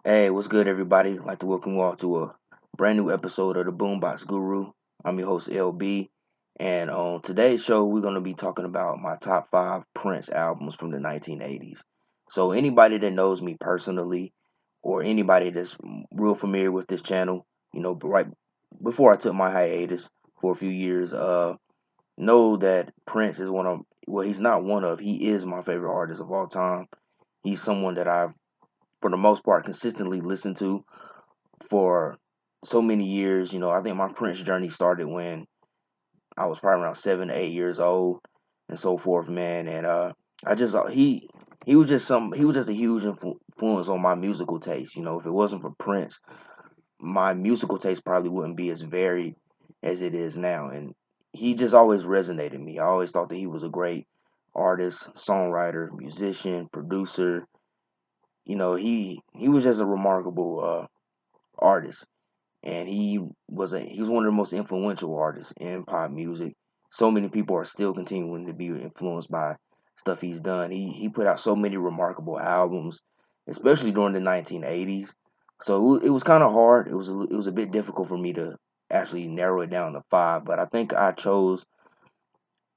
Hey, what's good, everybody? I'd like to welcome you all to a brand new episode of the Boombox Guru. I'm your host, LB, and on today's show, we're going to be talking about my top five Prince albums from the 1980s. So, anybody that knows me personally, or anybody that's real familiar with this channel, right before I took my hiatus for a few years, know that Prince is he's not one of, he is my favorite artist of all time. He's someone that I've, for the most part, consistently listened to for so many years. I think my Prince journey started when I was probably around 7, 8 years old, and so forth, man. And I just he was just a huge influence on my musical taste. If it wasn't for Prince, my musical taste probably wouldn't be as varied as it is now. And he just always resonated with me. I always thought that he was a great artist, songwriter, musician, producer. He was just a remarkable artist, and he was one of the most influential artists in pop music. So many people are still continuing to be influenced by stuff he's done. He put out so many remarkable albums, especially during the 1980s. So it was kind of hard. It was a bit difficult for me to actually narrow it down to five, but I think I chose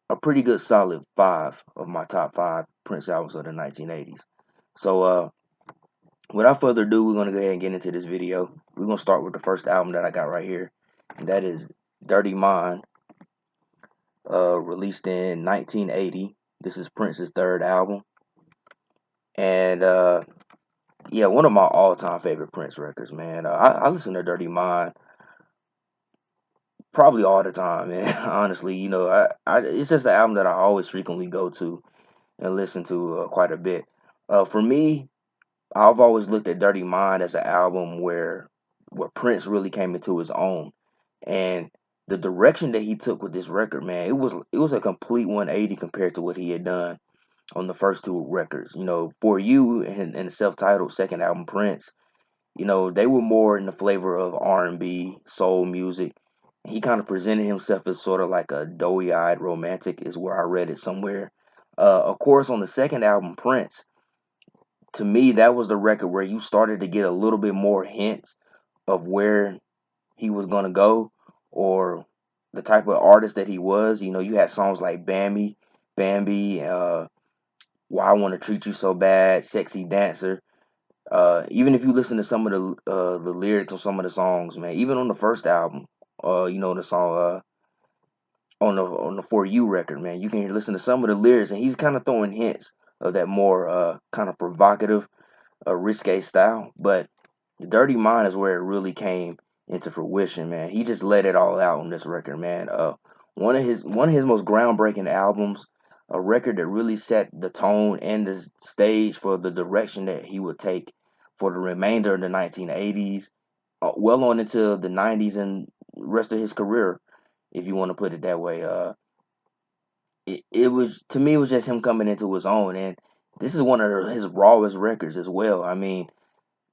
a pretty good solid five of my top five Prince albums of the 1980s. So without further ado, we're gonna go ahead and get into this video. We're gonna start with the first album that I got right here, and that is Dirty Mind, released in 1980. This is Prince's third album, and yeah, one of my all-time favorite Prince records, man. I listen to Dirty Mind probably all the time, man. Honestly, it's just an album that I always frequently go to and listen to quite a bit. For me, I've always looked at Dirty Mind as an album where Prince really came into his own, and the direction that he took with this record, man, it was a complete 180 compared to what he had done on the first two records. For You and the self-titled second album, Prince, they were more in the flavor of R&B, soul music. He kind of presented himself as sort of like a doughy-eyed romantic, is where I read it somewhere. Of course, on the second album, Prince, to me, that was the record where you started to get a little bit more hints of where he was gonna go, or the type of artist that he was. You had songs like Bambi, Why I Want to Treat You So Bad, Sexy Dancer. Even if you listen to some of the lyrics on some of the songs, man, even on the first album, the song on the For You record, man, you can listen to some of the lyrics, and he's kind of throwing hints of that more kind of provocative, risque style. But Dirty Mind is where it really came into fruition, man. He just let it all out on this record, man. One of his most groundbreaking albums, a record that really set the tone and the stage for the direction that he would take for the remainder of the 1980s, well on into the 90s and rest of his career, if you want to put it that way. It was, to me, it was just him coming into his own, and this is one of his rawest records as well. I mean,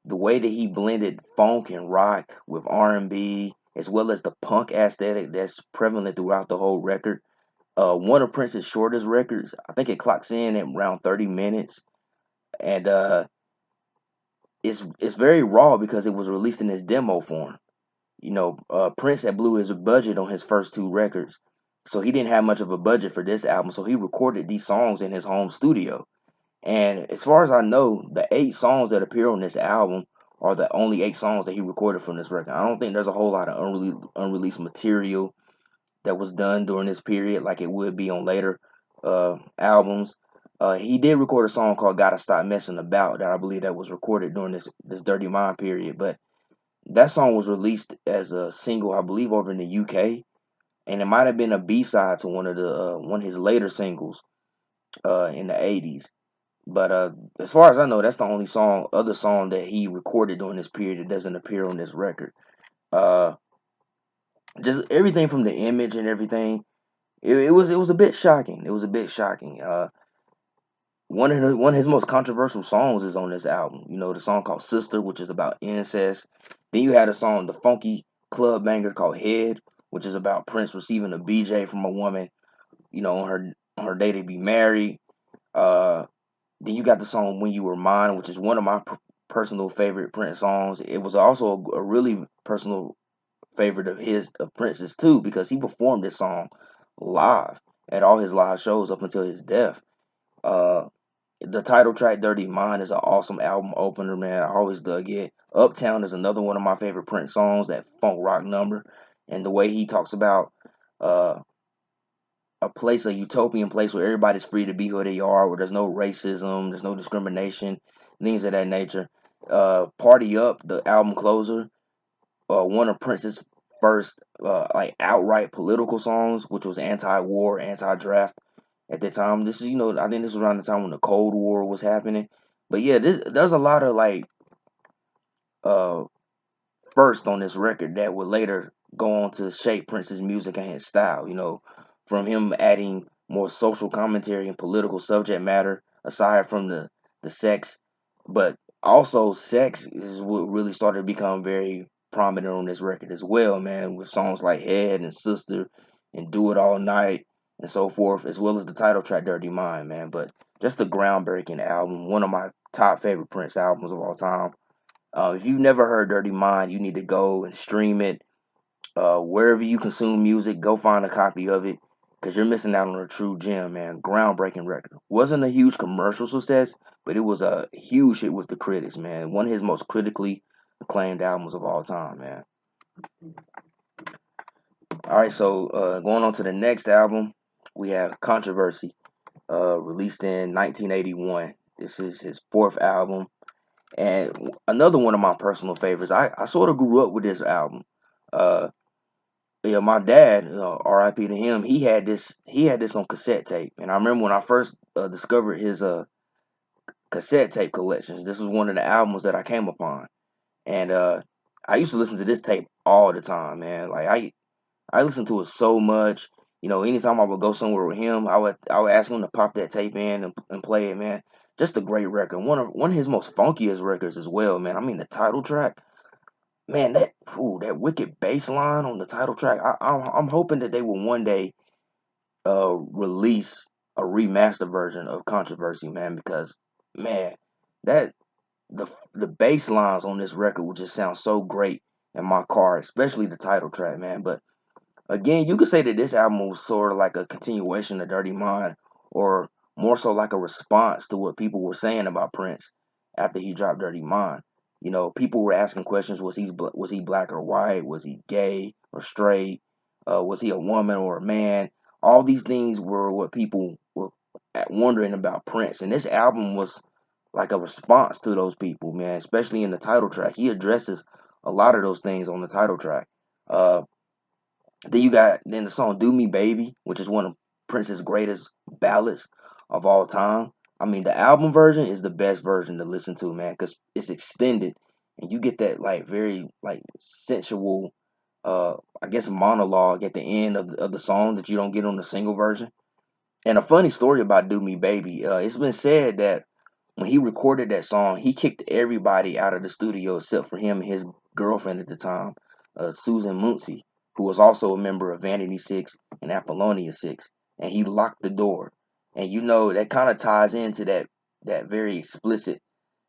the way that he blended funk and rock with R&B, as well as the punk aesthetic that's prevalent throughout the whole record. One of Prince's shortest records, I think it clocks in at around 30 minutes, and it's very raw because it was released in this demo form. Prince had blew his budget on his first two records, so he didn't have much of a budget for this album, so he recorded these songs in his home studio. And as far as I know, the 8 songs that appear on this album are the only 8 songs that he recorded from this record. I don't think there's a whole lot of unreleased material that was done during this period like it would be on later albums. He did record a song called "Gotta Stop Messing About" that I believe that was recorded during this Dirty Mind period, but that song was released as a single, I believe, over in the UK, and it might have been a B side to one of his later singles in the 80s. But as far as I know, that's the only other song that he recorded during this period that doesn't appear on this record. Uh, just everything from the image and everything, it was a bit shocking. It was a bit shocking. One of his most controversial songs is on this album. The song called "Sister," which is about incest. Then you had a song, the funky club banger called "Head," which is about Prince receiving a BJ from a woman, on her day to be married. Uh, Then you got the song "When You Were Mine," which is one of my personal favorite Prince songs. It was also a really personal favorite of Prince's too, because he performed this song live at all his live shows up until his death. Uh, the title track "Dirty Mind" is an awesome album opener, man. I always dug it. Uptown is another one of my favorite Prince songs, that funk rock number, and the way he talks about uh, a place, a utopian place where everybody's free to be who they are, where there's no racism, there's no discrimination, things of that nature. Party Up, the album closer, one of Prince's first like outright political songs, which was anti-war, anti-draft at that time. This is, I think this was around the time when the Cold War was happening. But yeah, there's a lot of like uh first on this record that would later go on to shape Prince's music and his style. From him adding more social commentary and political subject matter aside from the sex, but also sex is what really started to become very prominent on this record as well, man, with songs like Head and Sister and Do It All Night and so forth, as well as the title track Dirty Mind, man. But just a groundbreaking album, one of my top favorite Prince albums of all time. If you've never heard Dirty Mind, you need to go and stream it. Wherever you consume music, go find a copy of it because you're missing out on a true gem, man. Groundbreaking record. Wasn't a huge commercial success, but it was a huge hit with the critics, man. One of his most critically acclaimed albums of all time, man. All right, so going on to the next album, we have Controversy, released in 1981. This is his fourth album. And another one of my personal favorites. I sort of grew up with this album. Uh, yeah, my dad, R.I.P. to him. He had this on cassette tape, and I remember when I first discovered his cassette tape collections. This was one of the albums that I came upon, and I used to listen to this tape all the time, man. Like I listened to it so much. Anytime I would go somewhere with him, I would ask him to pop that tape in and play it, man. Just a great record. One of his most funkiest records as well, man. I mean, the title track, man. That wicked bass line on the title track. I'm hoping that they will one day release a remastered version of Controversy, man, because man, that the bass lines on this record will just sound so great in my car, especially the title track, man. But again, you could say that this album was sort of like a continuation of Dirty Mind, or more so like a response to what people were saying about Prince after he dropped Dirty Mind. People were asking questions: was he black or white? Was he gay or straight? Was he a woman or a man? All these things were what people were wondering about Prince, and this album was like a response to those people, man. Especially in the title track, he addresses a lot of those things on the title track. Uh, then you got the song "Do Me Baby," which is one of Prince's greatest ballads of all time. I mean, the album version is the best version to listen to, man, because it's extended and you get that like very like sensual, I guess monologue at the end of the song that you don't get on the single version. And a funny story about "Do Me Baby," it's been said that when he recorded that song, he kicked everybody out of the studio except for him and his girlfriend at the time, Susan Muncie, who was also a member of Vanity Six and Apollonia Six, and he locked the door. And that kind of ties into that very explicit,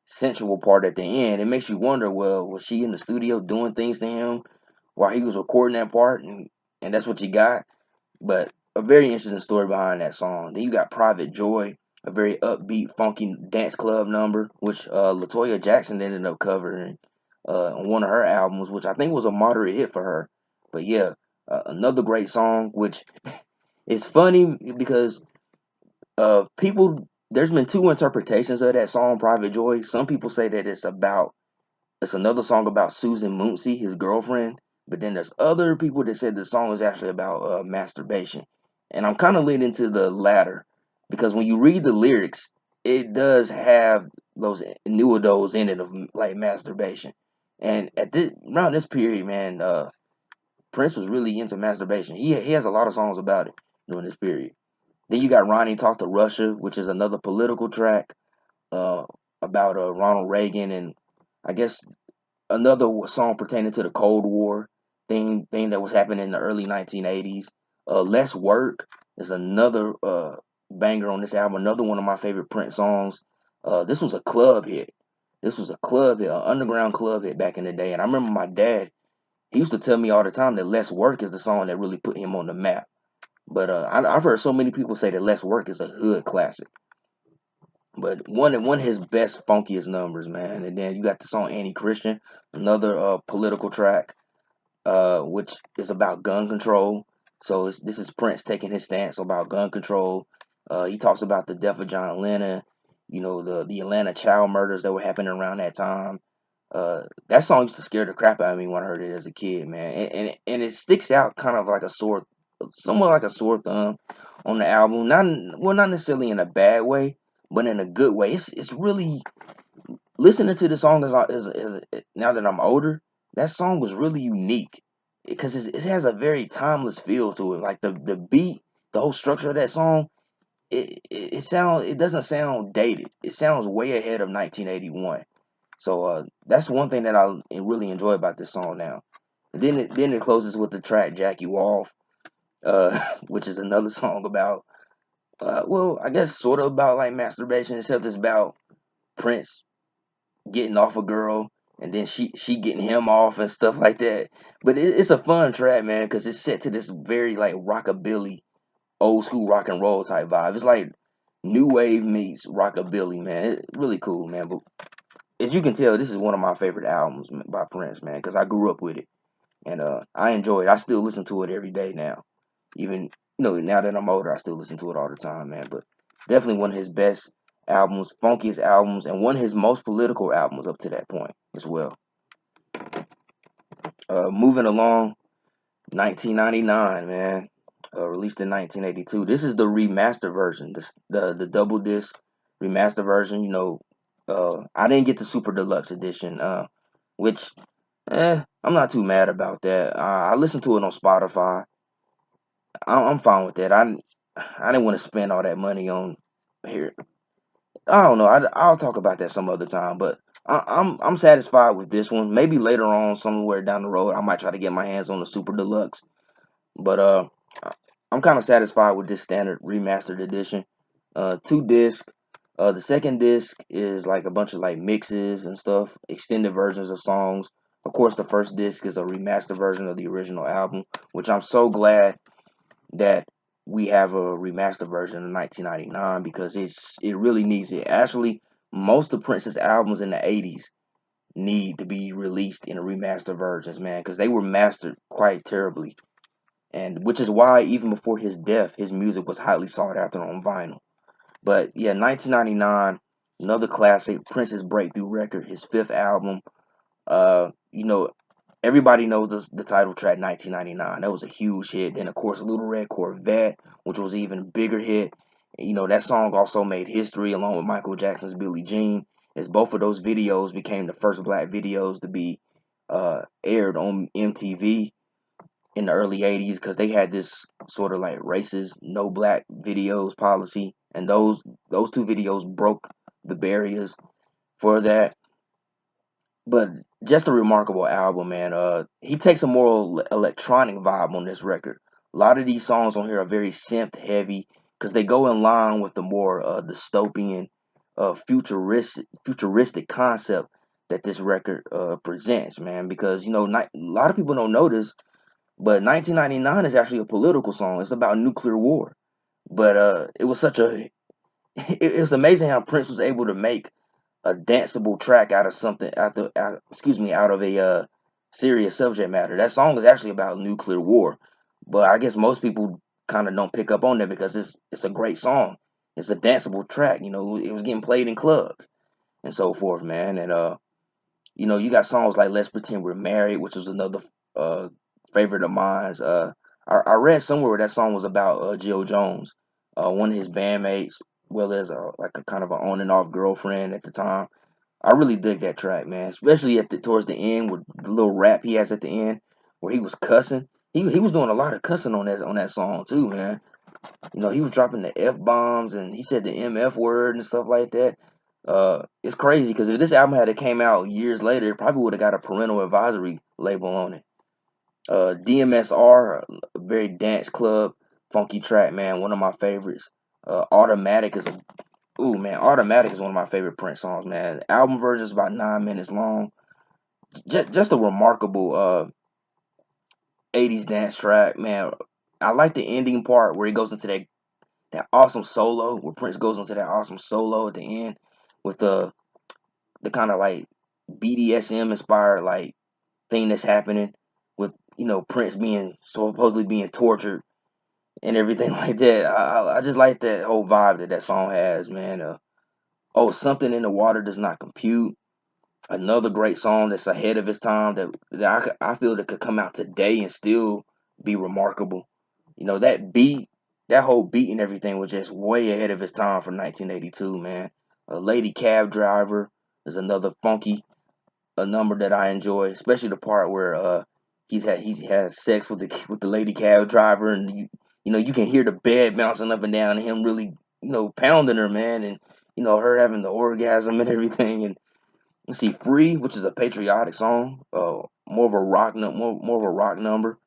sensual part at the end. It makes you wonder, well, was she in the studio doing things to him while he was recording that part, and that's what you got? But a very interesting story behind that song. Then you got Private Joy, a very upbeat, funky dance club number, which Latoya Jackson ended up covering on one of her albums, which I think was a moderate hit for her. But yeah, another great song, which is funny because there's been two interpretations of that song, Private Joy. Some people say that it's another song about Susan Muncie, his girlfriend. But then there's other people that said the song is actually about masturbation. And I'm kind of leaning to the latter because when you read the lyrics, it does have those innuendos in it of like masturbation. And around this period, man, Prince was really into masturbation. He has a lot of songs about it during this period. Then you got Ronnie Talk to Russia, which is another political track uh, about Ronald Reagan and I guess another song pertaining to the Cold War thing that was happening in the early 1980s. Less Work is another banger on this album. Another one of my favorite Prince songs. This was a club hit. This was a club hit, an underground club hit back in the day. And I remember my dad, he used to tell me all the time that Less Work is the song that really put him on the map. But I've heard so many people say that Less Work is a hood classic. But one of his best funkiest numbers, man. And then you got the song Anti Christian, another political track, which is about gun control. So this is Prince taking his stance about gun control. He talks about the death of John Lennon, the Atlanta child murders that were happening around that time. That song used to scare the crap out of me when I heard it as a kid, man. And it sticks out kind of like somewhat like a sore thumb on the album. Not necessarily in a bad way, but in a good way. It's really listening to the song now that I'm older. That song was really unique because it has a very timeless feel to it. Like the beat, the whole structure of that song, it doesn't sound dated. It sounds way ahead of 1981. So that's one thing that I really enjoy about this song now. And then it closes with the track "Jack You Off," which is another song about well, I guess sort of about like masturbation, except it's about Prince getting off a girl and then she getting him off and stuff like that. But it's a fun track, man, because it's set to this very like rockabilly, old school rock and roll type vibe. It's like new wave meets rockabilly, man. It's really cool, man. But as you can tell, this is one of my favorite albums by Prince, man, because I grew up with it and I enjoy it. I still listen to it every day now. Even now that I'm older, I still listen to it all the time, man. But definitely one of his best albums, funkiest albums, and one of his most political albums up to that point as well. Moving along, 1999, man, released in 1982. This is the remaster version, the double disc remaster version. I didn't get the super deluxe edition, which I'm not too mad about that. I listened to it on Spotify. I'm fine with that. I didn't want to spend all that money on here. I don't know. I'll talk about that some other time. But I'm satisfied with this one. Maybe later on, somewhere down the road, I might try to get my hands on the super deluxe. But I'm kind of satisfied with this standard remastered edition. Two disc. The second disc is like a bunch of like mixes and stuff, extended versions of songs. Of course, the first disc is a remastered version of the original album, which I'm so glad that we have a remastered version in 1999 because it really needs it. Actually, most of Prince's albums in the 80's need to be released in a remastered versions, man, because they were mastered quite terribly, and which is why even before his death, his music was highly sought after on vinyl. But yeah, 1999, another classic, Prince's breakthrough record, his fifth album. Uh, you know, Everybody knows the title track 1999. That was a huge hit. Then of course Little Red Corvette, which was an even bigger hit. That song also made history along with Michael Jackson's Billie Jean, as both of those videos became the first black videos to be aired on MTV in the early 80's because they had this sort of like racist no black videos policy, and those two videos broke the barriers for that. But just a remarkable album, man. He takes a more electronic vibe on this record. A lot of these songs on here are very synth heavy because they go in line with the more dystopian, futuristic concept that this record presents, man. Because a lot of people don't know this, but 1999 is actually a political song. It's about nuclear war. But it was such a it's amazing how Prince was able to make a danceable track out of something out of a serious subject matter. That song is actually about nuclear war, but I guess most people kind of don't pick up on that because it's a great song. It's a danceable track. It was getting played in clubs and so forth, man. And you got songs like "Let's Pretend We're Married," which was another uh favorite of mine. I read somewhere where that song was about Jill Jones, one of his bandmates, well as like a kind of an on and off girlfriend at the time. I really dig that track, man. Especially towards the end with the little rap he has at the end where he was cussing. He was doing a lot of cussing on that song too, man. He was dropping the F bombs and he said the MF word and stuff like that. It's crazy because if this album had came out years later, it probably would have got a parental advisory label on it. DMSR, a very dance club, funky track, man. One of my favorites. Automatic is Ooh man, Automatic is one of my favorite Prince songs, man. The album version is about 9 minutes long. Just a remarkable 80's dance track, man. I like the ending part where he goes into that awesome solo, where Prince goes into that awesome solo at the end with the kind of like BDSM inspired like thing that's happening with Prince being supposedly being tortured and everything like that. I just like that whole vibe that song has, man. Oh, something in the water does not compute. Another great song that's ahead of its time that I feel that could come out today and still be remarkable. That beat, that whole beat and everything was just way ahead of its time for 1982, man. A Lady Cab Driver is another funky a number that I enjoy, especially the part where he has sex with the lady cab driver, and you can hear the bed bouncing up and down, and him really pounding her, man, and her having the orgasm and everything. And you see Free, which is a patriotic song, more of a more of a rock number,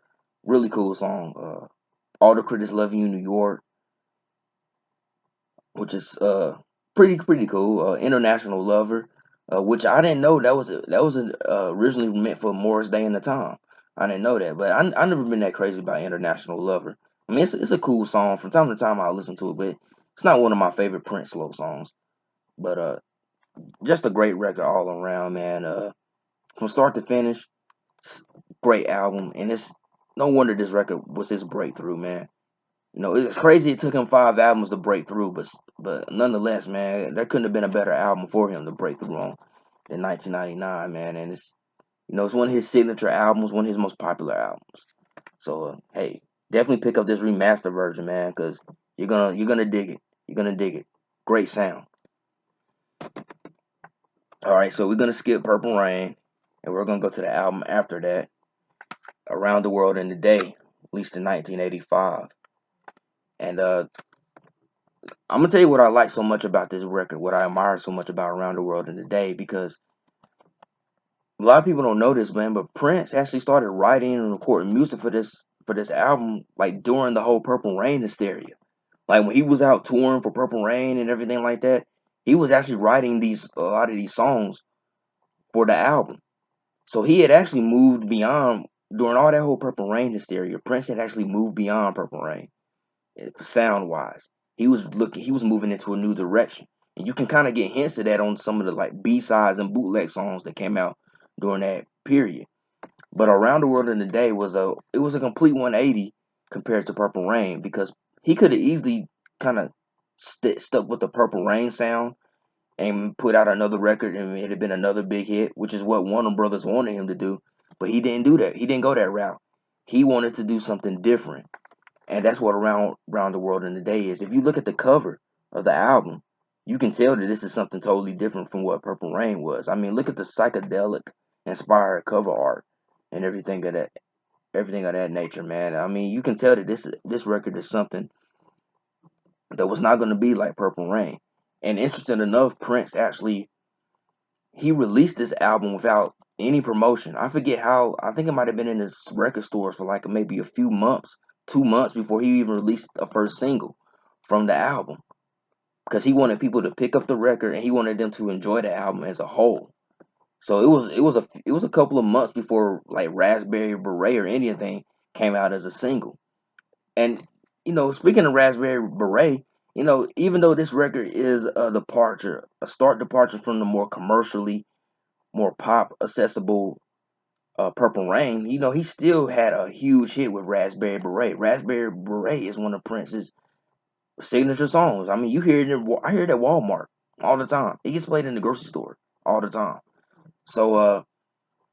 really cool song. All the Critics Love You in New York, which is pretty cool. International Lover, which I didn't know that was originally meant for Morris Day and the Time. I didn't know that, but I never been that crazy about International Lover. I mean, it's a cool song. From time to time, I listen to it, but it's not one of my favorite Prince slow songs. But just a great record all around, man. From start to finish, great album, and it's no wonder this record was his breakthrough, man. It's crazy it took him 5 albums to break through, but nonetheless, man, there couldn't have been a better album for him to break through on than 1999, man. And it's one of his signature albums, one of his most popular albums. So hey, definitely pick up this remaster version, man, because you're gonna dig it. You're gonna dig it. Great sound. All right, so we're gonna skip Purple Rain, and we're gonna go to the album after that, Around the World in a Day, released in 1985. And I'm gonna tell you what I like so much about this record, what I admire so much about Around the World in a Day, because a lot of people don't know this, man, but Prince actually started writing and recording music for this album like during the whole Purple Rain hysteria. Like when he was out touring for Purple Rain and everything like that, he was actually writing a lot of these songs for the album. So he had actually moved beyond during all that whole Purple Rain hysteria. Prince had actually moved beyond Purple Rain sound wise. He was moving into a new direction. And you can kind of get hints of that on some of the like B-sides and bootleg songs that came out during that period. But Around the World in a Day was a complete 180 compared to Purple Rain, because he could have easily kind of stuck with the Purple Rain sound and put out another record and it had been another big hit, which is what Warner Brothers wanted him to do. But he didn't do that. He didn't go that route. He wanted to do something different. And that's what around the world in a day is. If you look at the cover of the album, you can tell that this is something totally different from what Purple Rain was. I mean, look at the psychedelic inspired cover art and everything of that nature, man. I mean, you can tell that this record is something that was not going to be like Purple Rain. And interesting enough, Prince actually he released this album without any promotion. I forget how. I think it might have been in his record stores for like maybe a few months, 2 months before he even released a first single from the album, because he wanted people to pick up the record and he wanted them to enjoy the album as a whole. So it was a couple of months before like Raspberry Beret or anything came out as a single. And speaking of Raspberry Beret, even though this record is a stark departure from the more commercially more pop accessible Purple Rain, he still had a huge hit with Raspberry Beret. Raspberry Beret is one of Prince's signature songs. I mean, I hear it at Walmart all the time. It gets played in the grocery store all the time. So,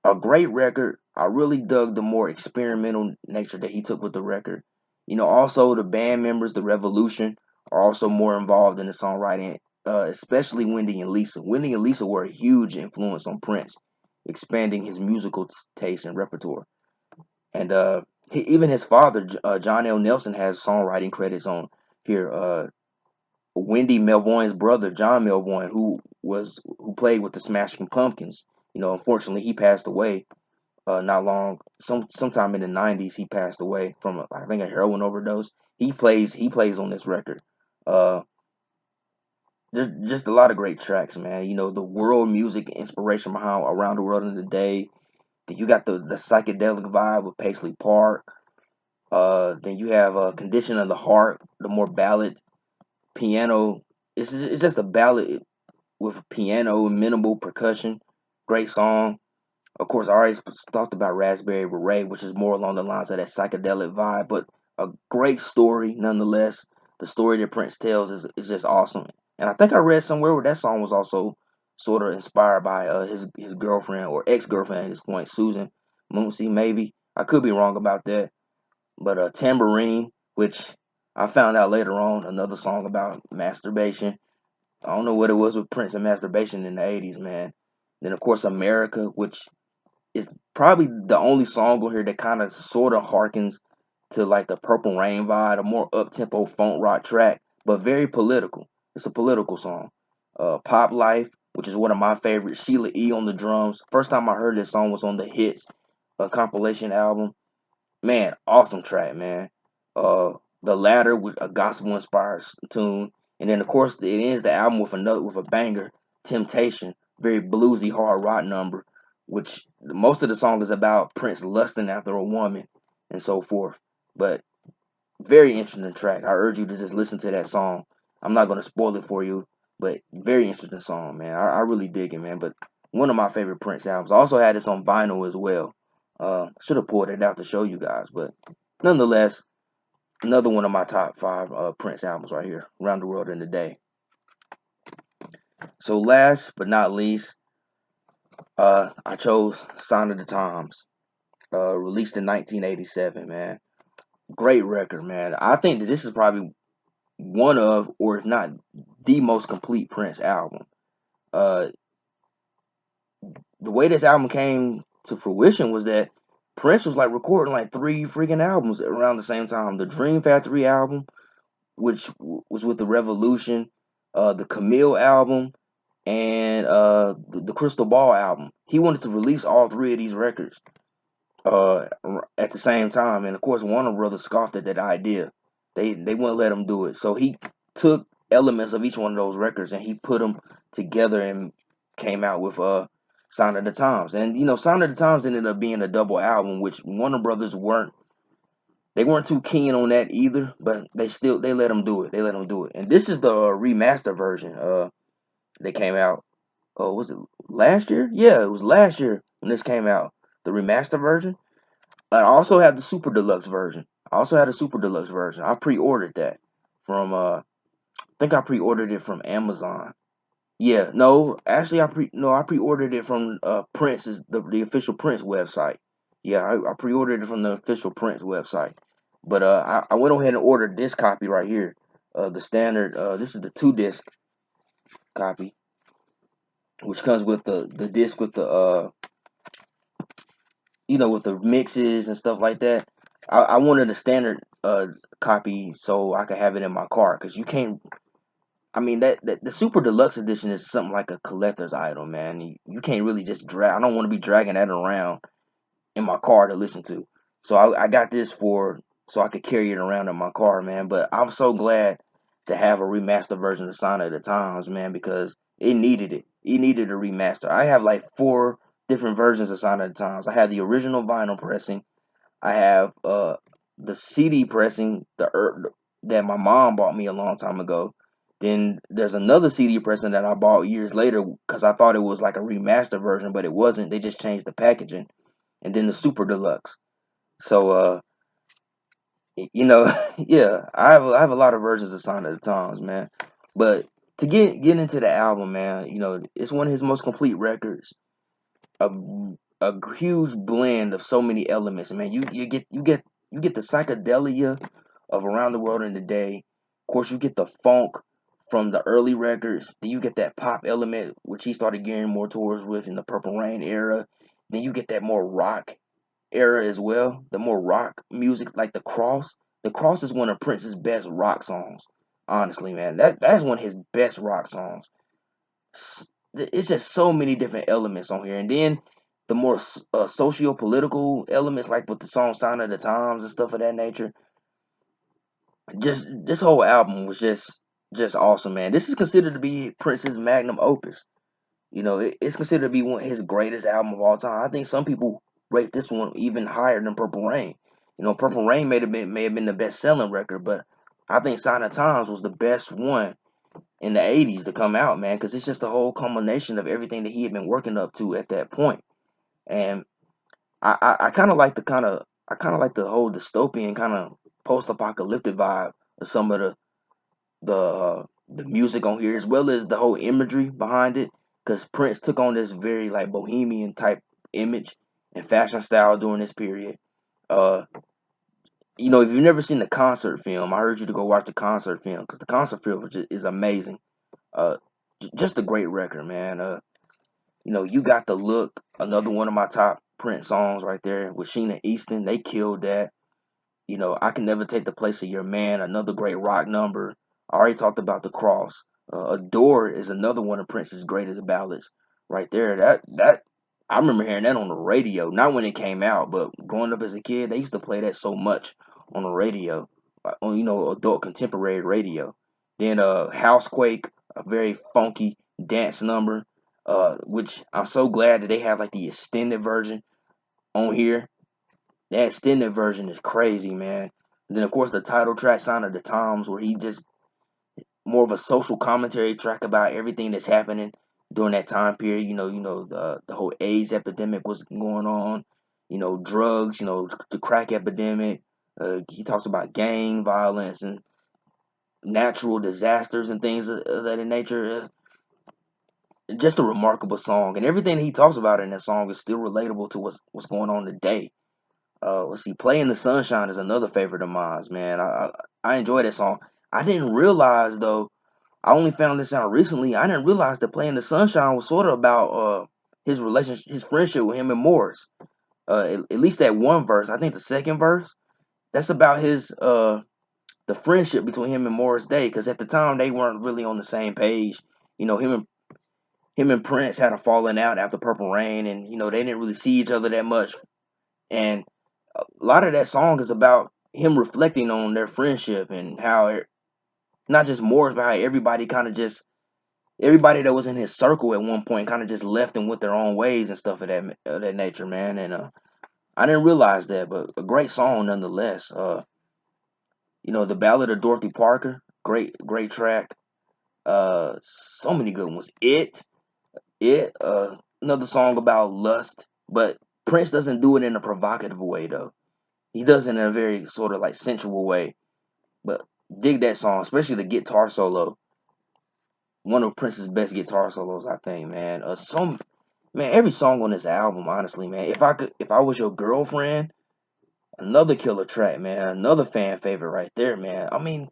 a great record. I really dug the more experimental nature that he took with the record. Also the band members, the Revolution, are also more involved in the songwriting, especially Wendy and Lisa. Wendy and Lisa were a huge influence on Prince, expanding his musical taste and repertoire. And even his father, John L. Nelson, has songwriting credits on here. Wendy Melvoin's brother, John Melvoin, who played with the Smashing Pumpkins. Unfortunately, he passed away not long, sometime in the '90s. He passed away from I think a heroin overdose. He plays on this record. Uh, just a lot of great tracks, man. You know, the world music inspiration behind Around the World in the Day. Then you got the psychedelic vibe with Paisley Park. Then you have Condition of the Heart, the more ballad piano. It's just a ballad with piano and minimal percussion. Great song. Of course, I already talked about Raspberry Beret, which is more along the lines of that psychedelic vibe, but a great story nonetheless. The story that Prince tells is just awesome. And I think I read somewhere where that song was also sort of inspired by his girlfriend or ex girlfriend at this point, Susan Moonsey, maybe. I could be wrong about that. But Tambourine, which I found out later on, another song about masturbation. I don't know what it was with Prince and masturbation in the 80s, man. Then, of course, America, which is probably the only song on here that kind of sort of harkens to like the Purple Rain vibe, a more up tempo funk rock track, but very political. It's a political song. Pop Life, which is one of my favorites. Sheila E. on the drums. First time I heard this song was on the Hits compilation album. Man, awesome track, man. Uh, the latter with a gospel inspired tune, and then of course it ends the album with another with a banger, Temptation, very bluesy hard rock number, which most of the song is about Prince lusting after a woman and so forth. But very interesting track. I urge you to just listen to that song. I'm not gonna spoil it for you, but very interesting song, man. I really dig it, man. But one of my favorite Prince albums. I also had this on vinyl as well. Should have pulled it out to show you guys, but nonetheless, another one of my top five Prince albums right here, Around the World in a Day. So last but not least, I chose Sign of the Times, released in 1987. Man, great record, man. I think that this is probably one of, or if not the most complete Prince album. Uh, the way this album came to fruition was that Prince was like recording like three freaking albums around the same time. The Dream Factory album, which was with the Revolution, the Camille album, and the Crystal Ball album. He wanted to release all three of these records uh, at the same time, and of course Warner Brothers scoffed at that idea. They wouldn't let him do it. So he took elements of each one of those records and he put them together and came out with Sign of the Times. And you know, Sign of the Times ended up being a double album, which Warner Brothers weren't too keen on that either. But they let him do it. They let him do it. And this is the remaster version. That came out. Oh, was it last year? Yeah, it was last year when this came out. The remaster version. I also have the super deluxe version. I also had a super deluxe version. I pre-ordered that from I think I pre-ordered it from Amazon. Yeah, no, actually I pre-ordered it from Prince's the official Prince website. Yeah, I pre-ordered it from the official Prince website. But I went ahead and ordered this copy right here. The standard this is the 2 disc copy, which comes with the disc with the with the mixes and stuff like that. I wanted a standard copy so I could have it in my car because you can't. I mean that the super deluxe edition is something like a collector's item, man. You can't really just drag. I don't want to be dragging that around in my car to listen to. So I got this for so I could carry it around in my car, man. But I'm so glad to have a remastered version of Sign of the Times, man, because it needed it. It needed a remaster. I have like four different versions of Sign of the Times. I have the original vinyl pressing. I have the CD pressing that my mom bought me a long time ago. Then there's another CD pressing that I bought years later because I thought it was like a remastered version, but it wasn't. They just changed the packaging. And then the super deluxe. So yeah, I have a lot of versions of Sign of the Times, man. But to get into the album, man, it's one of his most complete records. A a huge blend of so many elements, man. You get the psychedelia of Around the World in a Day. Of course, you get the funk from the early records. Then you get that pop element, which he started gearing more towards with in the Purple Rain era. Then you get that more rock era as well. The more rock music, like The Cross. The Cross is one of Prince's best rock songs. Honestly, man, that's one of his best rock songs. It's just so many different elements on here, and then the more socio-political elements, like with the song "Sign of the Times" and stuff of that nature. Just this whole album was just just awesome, man. This is considered to be Prince's magnum opus. You know, it's considered to be one of his greatest album of all time. I think some people rate this one even higher than Purple Rain. You know, Purple Rain may have been the best selling record, but I think Sign of Times was the best one in the '80s to come out, man, because it's just the whole combination of everything that he had been working up to at that point. And I kind of like the whole dystopian kind of post-apocalyptic vibe of some of the music on here, as well as the whole imagery behind it, because Prince took on this very like bohemian type image and fashion style during this period. Uh, you know, if you've never seen the concert film, I urge you to go watch the concert film because the concert film is amazing. Uh, just a great record, man. You know, you got the look. Another one of my top Prince songs right there with Sheena Easton. They killed that. You know, I Can Never Take the Place of Your Man, another great rock number. I already talked about The Cross. Adore is another one of Prince's greatest ballads right there. That I remember hearing that on the radio, not when it came out, but growing up as a kid, they used to play that so much on the radio, on adult contemporary radio. Then Housequake, a very funky dance number, which I'm so glad that they have like the extended version on here. That extended version is crazy, man. And then of course the title track, Sign of the Times, where he just more of a social commentary track about everything that's happening during that time period. The whole AIDS epidemic was going on. You know, drugs. You know, the crack epidemic. He talks about gang violence and natural disasters and things of that in nature. Just a remarkable song, and everything he talks about in that song is still relatable to what's going on today. Let's see, "Play in the Sunshine" is another favorite of mine, man. I enjoy that song. I didn't realize though. I only found this out recently. I didn't realize that "Play in the Sunshine" was sort of about his relationship, his friendship with him and Morris. At least that one verse. I think the second verse. That's about his the friendship between him and Morris Day. Because at the time they weren't really on the same page. You know, him and Prince had a falling out after Purple Rain, and they didn't really see each other that much. And a lot of that song is about him reflecting on their friendship and how not just Morris, but how everybody that was in his circle at one point kind of just left and went their own ways and stuff of that nature, man. And I didn't realize that, but a great song nonetheless. The Ballad of Dorothy Parker, great track. So many good ones. Another song about lust, but Prince doesn't do it in a provocative way though. He does it in a very sort of like sensual way. But dig that song, especially the guitar solo. One of Prince's best guitar solos, I think, man. Every song on this album, honestly, man. If I was your girlfriend, another killer track, man. Another fan favorite right there, man. I mean,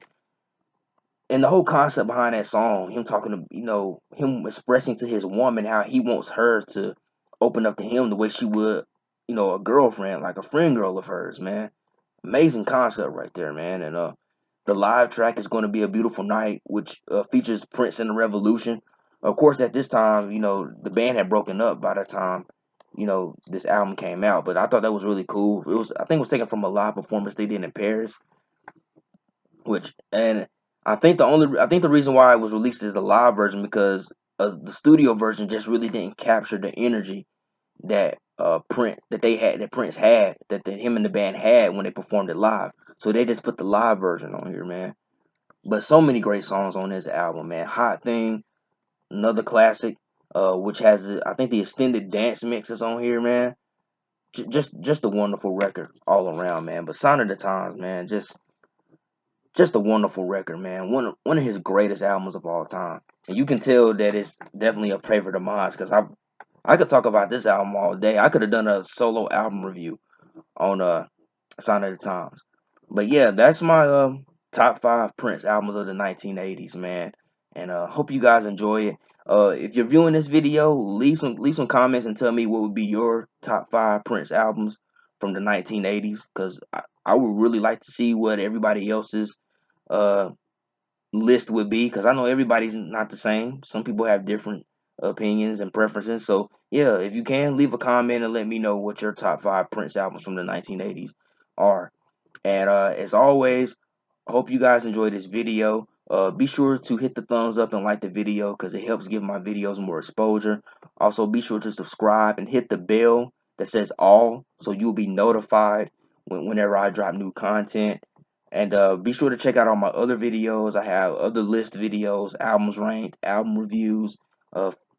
and the whole concept behind that song, him talking to, him expressing to his woman how he wants her to open up to him the way she would, a girlfriend, like a friend girl of hers, man. Amazing concept right there, man. And the live track is going to be a beautiful night, which features Prince and the Revolution. Of course, at this time, the band had broken up by the time, this album came out. But I thought that was really cool. I think it was taken from a live performance they did in Paris, and I think the reason why it was released as the live version because the studio version just really didn't capture the energy that Prince had him and the band had when they performed it live. So they just put the live version on here, man. But so many great songs on this album, man. Hot Thing, another classic, which has I think the extended dance mix is on here, man. Just a wonderful record all around, man. But Sign of the Times, man, just a wonderful record, man. One of his greatest albums of all time. And you can tell that it's definitely a favorite of mine because I could talk about this album all day. I could have done a solo album review on Sign of the Times. But yeah, that's my top five Prince albums of the 1980s, man. And hope you guys enjoy it. If you're viewing this video, leave some comments and tell me what would be your top five Prince albums from the 1980s, because I would really like to see what everybody else's uh list would be, because I know everybody's not the same. Some people have different opinions and preferences. So yeah, if you can, leave a comment and let me know what your top five Prince albums from the 1980s are. And as always, I hope you guys enjoyed this video. Be sure to hit the thumbs up and like the video because it helps give my videos more exposure. Also, be sure to subscribe and hit the bell that says all so you'll be notified whenever I drop new content. And be sure to check out all my other videos. I have other list videos, albums ranked, album reviews,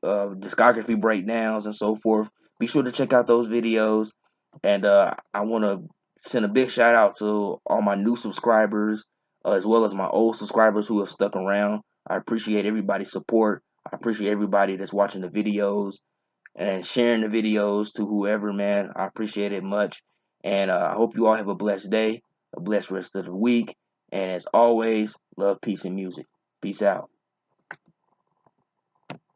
discography breakdowns, and so forth. Be sure to check out those videos. And I want to send a big shout out to all my new subscribers, as well as my old subscribers who have stuck around. I appreciate everybody's support. I appreciate everybody that's watching the videos and sharing the videos to whoever, man. I appreciate it much. And I hope you all have a blessed day, a blessed rest of the week. And as always, love, peace, and music. Peace out.